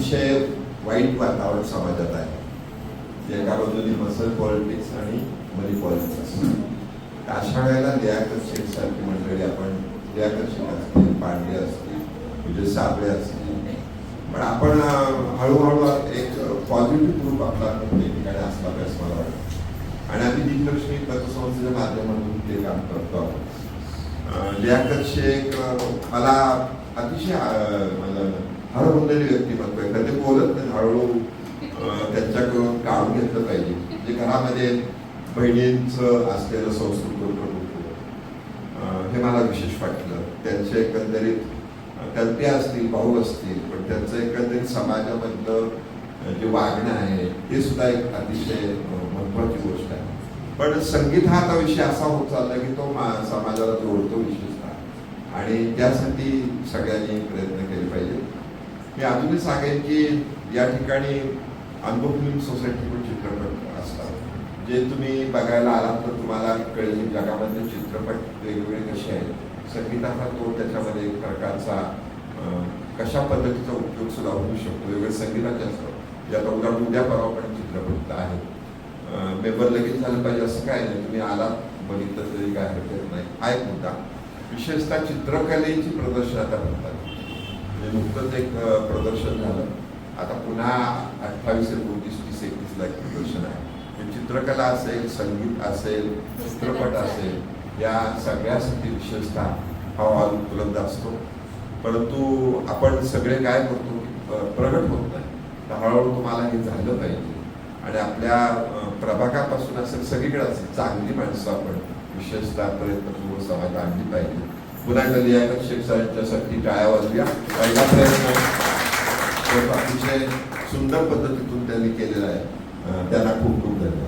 अतिशय वाईट वातावरण समाजात आहे. एका बाजूने मसल पॉलिटिक्स आणि मनी पॉलिटिक्स. अशा वेळेला लियाकत शेख सारखी मंडळी, आपण लियाकत शेख असतील, पांडे असतील, विजय साबळे असतील, पण आपण हळूहळू एक पॉझिटिव्ह ग्रुप आपला प्रत्येक ठिकाणी असला पाहिजे असं मला वाटतं. आणि आम्ही दिग्दर्शनी पतसंस्थेच्या माध्यमातून ते काम करतो आहोत. लियाकत शेख मला अतिशय हरवलेली व्यक्तिमत्व आहे. कधी बोलत नाही, हळूहळू त्यांच्याकडून काढून घेतलं पाहिजे. म्हणजे घरामध्ये बहिणींचं असलेलं संस्कृत प्रभुत्व हे मला विशेष वाटलं. त्यांचे एकंदरीत कल्पे असतील, भाऊ असतील, पण त्यांचं एकंदरीत समाजामधलं जे वागणं आहे ते सुद्धा एक अतिशय महत्वाची गोष्ट आहे. पण संगीत हा आता विषय असा होत चालला की तो समाजाला जोडतो विशेषतः, आणि त्यासाठी सगळ्यांनी प्रयत्न केले पाहिजे. मी अजूनही सांगेन की या ठिकाणी अनुभव फिल्म सोसायटी चित्रपट असतात, जे तुम्ही बघायला आलात तर तुम्हाला कळेल जगामध्ये चित्रपट वेगवेगळे कसे आहेत. संगीताचा तो त्याच्यामध्ये एक प्रकारचा कशा पद्धतीचा उपयोग सुद्धा होऊ शकतो. वेगवेगळे संगीताचे असतात. ज्याचा उद्या परवा पण चित्रपट आहे. मेंबर लगेच झालं पाहिजे असं काय नाही. तुम्ही आलात बघितलं तरी काय हरकत नाही. हा एक मुद्दा. विशेषतः चित्रकलेची प्रदर्शन आता होतात. म्हणजे नुकतंच एक प्रदर्शन झालं. आता पुन्हा 28, 29, 30, 31 एक प्रदर्शन आहे. चित्रकला असेल, संगीत असेल, चित्रपट असेल, या सगळ्यासाठी विशेषतः हा हॉल उपलब्ध असतो. परंतु आपण सगळे काय करतो, प्रगट होत नाही. तर हळूहळू तुम्हाला हे झालं पाहिजे. आणि आपल्या प्रभागापासून असेल, सगळीकडे असेल चांगली माणसं आपण विशेषतः प्रयत्नपूर्वक समाजात आणली पाहिजे. पुन्हा एकदा लियाकत शेख साहेबांच्यासाठी टाळ्या वाजवूया. पहिला प्रयत्न अतिशय सुंदर पद्धतीतून त्यांनी केलेला आहे. त्यांना खूप खूप धन्यवाद.